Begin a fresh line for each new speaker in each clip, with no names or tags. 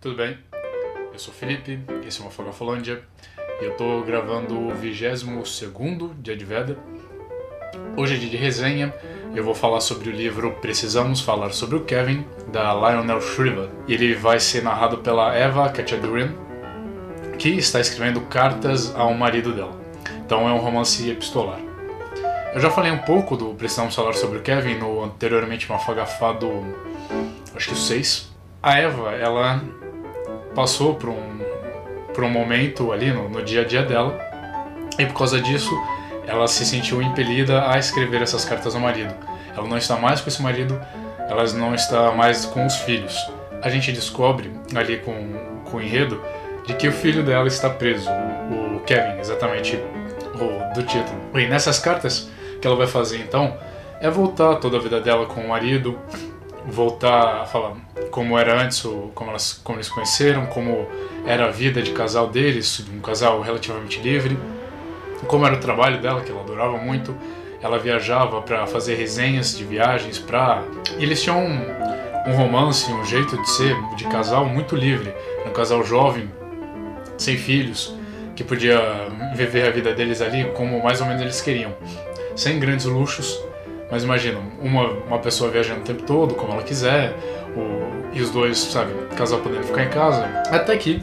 Tudo bem? Eu sou o Felipe, esse é o Mofogafolândia e eu tô gravando o 22º dia de Veda. Hoje é dia de resenha, eu vou falar sobre o livro Precisamos Falar sobre o Kevin, da Lionel Shriver. E ele vai ser narrado pela Eva Kachadurian, que está escrevendo cartas ao marido dela. Então é um romance epistolar. Eu já falei um pouco do Precisamos Falar sobre o Kevin no anteriormente Mafagafado, acho que o 6. A Eva, ela passou por um momento ali no dia a dia dela, e por causa disso ela se sentiu impelida a escrever essas cartas ao marido. Ela não está mais com esse marido, ela não está mais com os filhos. A gente descobre ali com o enredo de que o filho dela está preso, o Kevin, exatamente o do título. E nessas cartas que ela vai fazer então é voltar toda a vida dela com o marido, voltar a falar como era antes, como eles se conheceram, como era a vida de casal deles, um casal relativamente livre, como era o trabalho dela, que ela adorava muito. Ela viajava para fazer resenhas de viagens, eles tinham um romance, um jeito de ser, de casal muito livre, um casal jovem, sem filhos, que podia viver a vida deles ali como mais ou menos eles queriam, sem grandes luxos. Mas imagina, uma pessoa viajando o tempo todo, como ela quiser, e os dois, sabe, o casal podendo ficar em casa, até que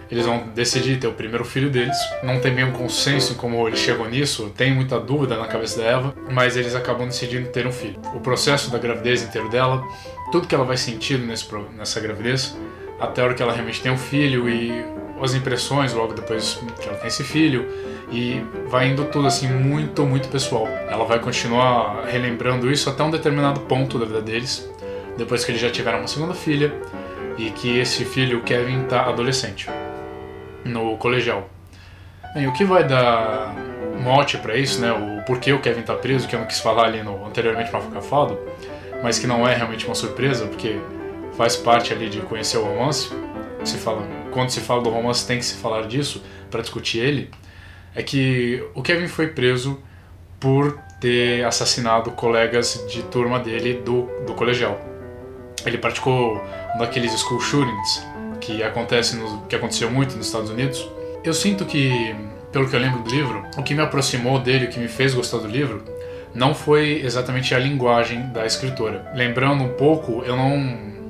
eles vão decidir ter o primeiro filho deles. Não tem bem um consenso em como eles chegam nisso, tem muita dúvida na cabeça da Eva, mas eles acabam decidindo ter um filho. O processo da gravidez inteiro dela, tudo que ela vai sentindo nessa gravidez, até a hora que ela realmente tem um filho e as impressões logo depois que ela tem esse filho, e vai indo tudo assim muito, muito pessoal. Ela vai continuar relembrando isso até um determinado ponto da vida deles, depois que eles já tiveram uma segunda filha e que esse filho, o Kevin, está adolescente, no colegial. Bem, o que vai dar mote para isso, né, o porquê o Kevin está preso, que eu não quis falar ali no anteriormente Mafagafado, mas que não é realmente uma surpresa, porque faz parte ali de conhecer o romance. Quando se fala do romance tem que se falar disso para discutir ele. É que o Kevin foi preso por ter assassinado colegas de turma dele do colegial. Ele praticou um daqueles school shootings que aconteceu muito nos Estados Unidos. Eu sinto que, pelo que eu lembro do livro, o que me aproximou dele, o que me fez gostar do livro, não foi exatamente a linguagem da escritora. Lembrando um pouco, eu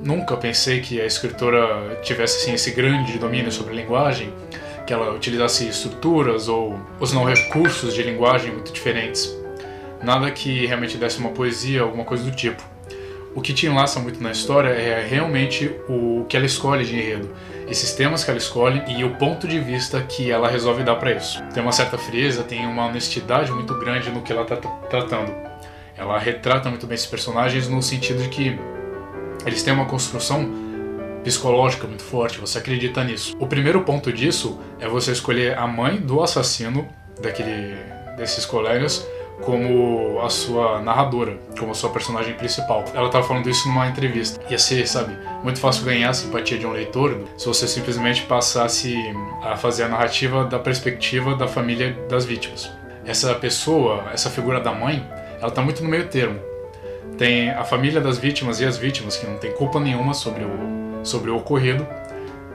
nunca pensei que a escritora tivesse assim, esse grande domínio sobre a linguagem, que ela utilizasse estruturas ou não recursos de linguagem muito diferentes. Nada que realmente desse uma poesia, alguma coisa do tipo. O que te enlaça muito na história é realmente o que ela escolhe de enredo, esses temas que ela escolhe e o ponto de vista que ela resolve dar para isso. Tem uma certa frieza, tem uma honestidade muito grande no que ela está tratando. Ela retrata muito bem esses personagens no sentido de que eles têm uma construção psicológica muito forte, você acredita nisso. O primeiro ponto disso é você escolher a mãe do assassino desses colegas como a sua narradora, como a sua personagem principal. Ela estava falando isso numa entrevista. Ia ser, sabe, muito fácil ganhar a simpatia de um leitor se você simplesmente passasse a fazer a narrativa da perspectiva da família das vítimas. Essa pessoa, essa figura da mãe, ela está muito no meio termo. Tem a família das vítimas e as vítimas que não tem culpa nenhuma sobre o ocorrido.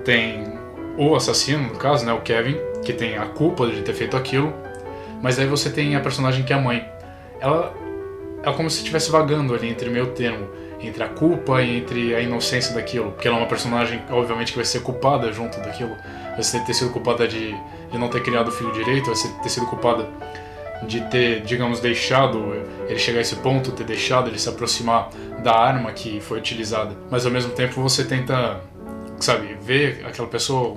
Tem o assassino, no caso, né, o Kevin, que tem a culpa de ter feito aquilo. Mas aí você tem a personagem que é a mãe. Ela é como se estivesse vagando ali entre meio termo, entre a culpa e entre a inocência daquilo. Porque ela é uma personagem, obviamente, que vai ser culpada junto daquilo. Vai ter sido culpada de não ter criado o filho direito, vai ter sido culpada de ter, digamos, deixado ele chegar a esse ponto, ter deixado ele se aproximar da arma que foi utilizada. Mas ao mesmo tempo você tenta, sabe, ver aquela pessoa,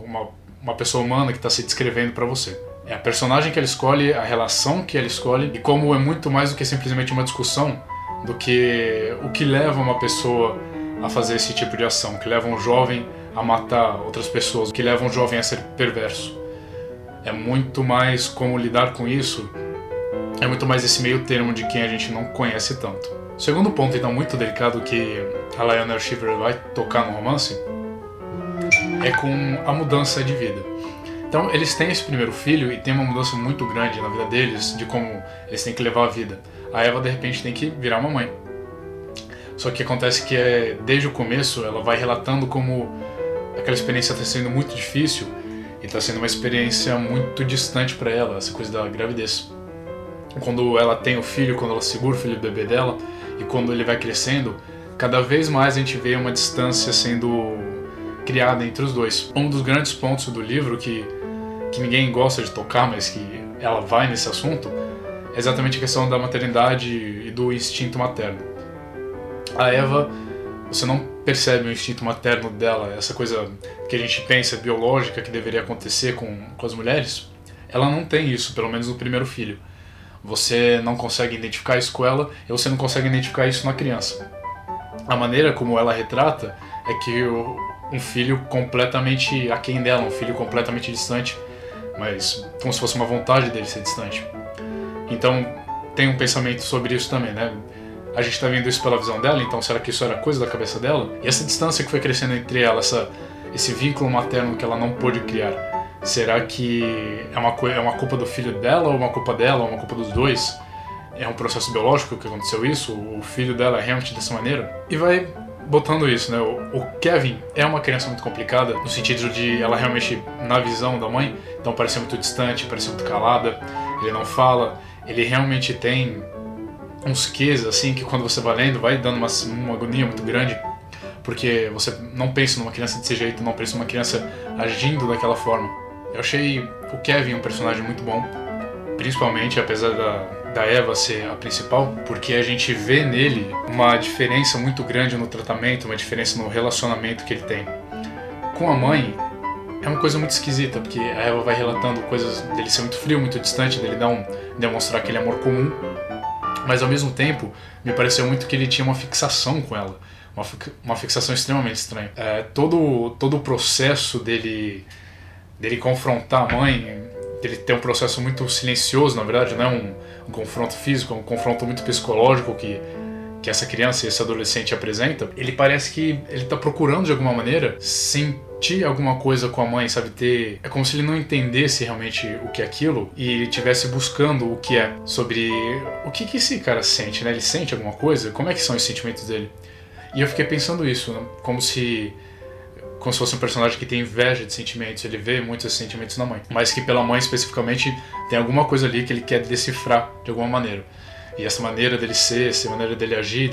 uma pessoa humana que está se descrevendo para você. É a personagem que ela escolhe, a relação que ela escolhe, e como é muito mais do que simplesmente uma discussão, do que o que leva uma pessoa a fazer esse tipo de ação, o que leva um jovem a matar outras pessoas, o que leva um jovem a ser perverso. É muito mais como lidar com isso. É muito mais esse meio termo de quem a gente não conhece tanto. O segundo ponto, então, muito delicado que a Lionel Shriver vai tocar no romance é com a mudança de vida. Então, eles têm esse primeiro filho e tem uma mudança muito grande na vida deles, de como eles têm que levar a vida. A Eva, de repente, tem que virar uma mãe. Só que acontece que desde o começo ela vai relatando como aquela experiência está sendo muito difícil e está sendo uma experiência muito distante para ela, essa coisa da gravidez. Quando ela tem o filho, quando ela segura o filho do bebê dela e quando ele vai crescendo, cada vez mais a gente vê uma distância sendo criada entre os dois. Um dos grandes pontos do livro que ninguém gosta de tocar, mas que ela vai nesse assunto, é exatamente a questão da maternidade e do instinto materno. A Eva, você não percebe o instinto materno dela, essa coisa que a gente pensa biológica que deveria acontecer com as mulheres. Ela não tem isso, pelo menos no primeiro filho. Você não consegue identificar isso com ela e você não consegue identificar isso na criança. A maneira como ela retrata é que um filho completamente aquém dela, um filho completamente distante, mas como se fosse uma vontade dele ser distante. Então tem um pensamento sobre isso também, né? A gente tá vendo isso pela visão dela, então será que isso era coisa da cabeça dela? E essa distância que foi crescendo entre ela, esse vínculo materno que ela não pôde criar, será que é uma culpa do filho dela, ou uma culpa dela, ou uma culpa dos dois? É um processo biológico que aconteceu isso? O filho dela é realmente dessa maneira? E vai botando isso, né? O Kevin é uma criança muito complicada, no sentido de ela realmente, na visão da mãe, então parece muito distante, parece muito calada, ele não fala, ele realmente tem uns quês, assim, que quando você vai lendo, vai dando uma agonia muito grande, porque você não pensa numa criança desse jeito, não pensa numa criança agindo daquela forma. Eu achei o Kevin um personagem muito bom, principalmente apesar da Eva ser a principal, porque a gente vê nele uma diferença muito grande no tratamento, uma diferença no relacionamento que ele tem. Com a mãe, é uma coisa muito esquisita, porque a Eva vai relatando coisas dele ser muito frio, muito distante, dele demonstrar aquele amor comum, mas ao mesmo tempo me pareceu muito que ele tinha uma fixação com ela, uma fixação extremamente estranha. Todo o processo dele confrontar a mãe, dele ter um processo muito silencioso, na verdade, não é um confronto físico, é um confronto muito psicológico que essa criança e esse adolescente apresenta. Ele parece que ele tá procurando de alguma maneira sentir alguma coisa com a mãe, sabe? É como se ele não entendesse realmente o que é aquilo e ele estivesse buscando o que é, sobre o que esse cara sente, né? Ele sente alguma coisa? Como é que são os sentimentos dele? E eu fiquei pensando isso, né? Como se fosse um personagem que tem inveja de sentimentos, ele vê muitos sentimentos na mãe, mas que pela mãe especificamente tem alguma coisa ali que ele quer decifrar de alguma maneira. E essa maneira dele ser, essa maneira dele agir,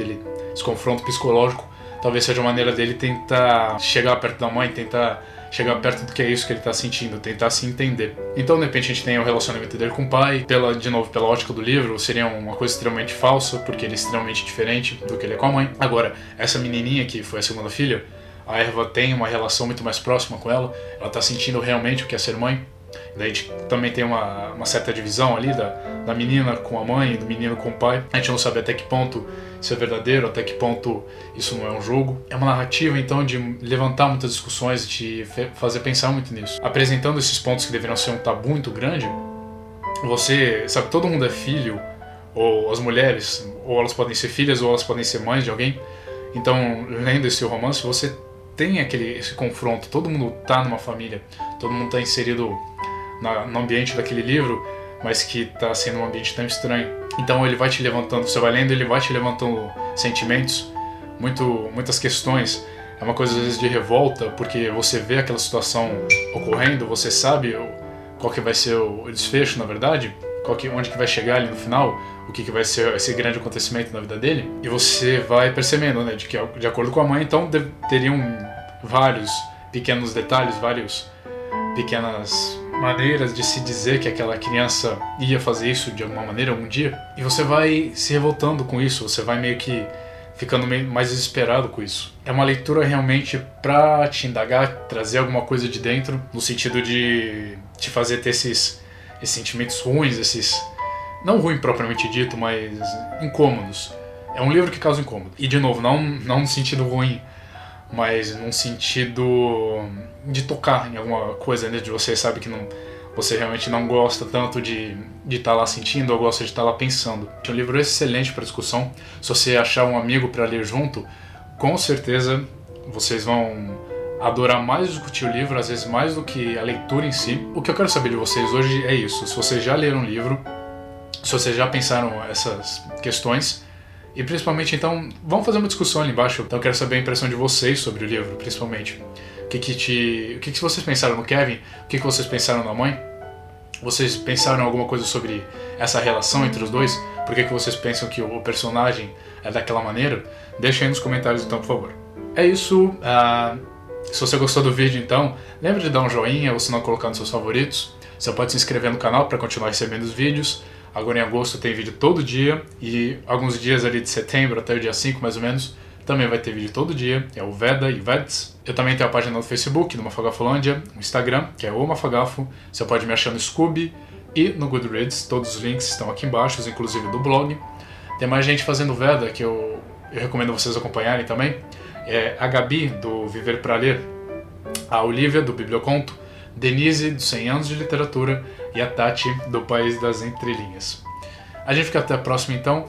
esse confronto psicológico, talvez seja a maneira dele tentar chegar perto da mãe, tentar chegar perto do que é isso que ele está sentindo, tentar se entender. Então, de repente, a gente tem o relacionamento dele com o pai, de novo, pela ótica do livro, seria uma coisa extremamente falsa, porque ele é extremamente diferente do que ele é com a mãe. Agora, essa menininha que foi a segunda filha, a Eva tem uma relação muito mais próxima com ela está sentindo realmente o que é ser mãe. Daí a gente também tem uma certa divisão ali da menina com a mãe e do menino com o pai. A gente não sabe até que ponto isso é verdadeiro, até que ponto isso não é um jogo. É uma narrativa, então, de levantar muitas discussões, de fazer pensar muito nisso. Apresentando esses pontos que deveriam ser um tabu muito grande, você sabe, todo mundo é filho, ou as mulheres, ou elas podem ser filhas, ou elas podem ser mães de alguém. Então, lendo esse romance, você tem esse confronto, todo mundo tá numa família, todo mundo tá inserido no ambiente daquele livro, mas que tá sendo um ambiente tão estranho. Então ele vai te levantando, você vai lendo, ele vai te levantando sentimentos, muitas questões. É uma coisa às vezes de revolta, porque você vê aquela situação ocorrendo, você sabe qual que vai ser o desfecho, na verdade, onde que vai chegar ali no final, o que vai ser esse grande acontecimento na vida dele, e você vai percebendo, né, de que de acordo com a mãe, então teriam vários pequenos detalhes, várias pequenas maneiras de se dizer que aquela criança ia fazer isso de alguma maneira algum dia, e você vai se revoltando com isso, você vai meio que ficando meio mais desesperado com isso. É uma leitura realmente pra te indagar, trazer alguma coisa de dentro, no sentido de te fazer ter esses sentimentos ruins, não ruim propriamente dito, mas incômodos. É um livro que causa incômodo. E de novo, não no sentido ruim, mas num sentido de tocar em alguma coisa dentro de você, sabe, que você realmente não gosta tanto de estar lá sentindo ou gosta de estar lá pensando. É um livro excelente para discussão. Se você achar um amigo para ler junto, com certeza vocês vão adorar mais discutir o livro, às vezes mais do que a leitura em si. O que eu quero saber de vocês hoje é isso. Se vocês já leram o livro, se vocês já pensaram essas questões, e principalmente, então, vamos fazer uma discussão ali embaixo. Então eu quero saber a impressão de vocês sobre o livro, principalmente. O que vocês pensaram no Kevin? O que vocês pensaram na mãe? Vocês pensaram em alguma coisa sobre essa relação entre os dois? Por que vocês pensam que o personagem é daquela maneira? Deixa aí nos comentários então, por favor. É isso. Se você gostou do vídeo então, lembre de dar um joinha ou se não colocar nos seus favoritos. Você pode se inscrever no canal para continuar recebendo os vídeos. Agora em agosto tem vídeo todo dia e alguns dias ali de setembro até o dia 5 mais ou menos também vai ter vídeo todo dia, é o Veda e Veds. Eu também tenho a página no Facebook, do Mafagafolândia, no Instagram, que é o Mafagafo. Você pode me achar no Scooby e no Goodreads, todos os links estão aqui embaixo, inclusive do blog. Tem mais gente fazendo Veda que eu recomendo vocês acompanharem também. É a Gabi, do Viver para Ler, a Olivia, do Biblioconto, Denise, do 100 Anos de Literatura e a Tati, do País das Entrelinhas. A gente fica até a próxima então.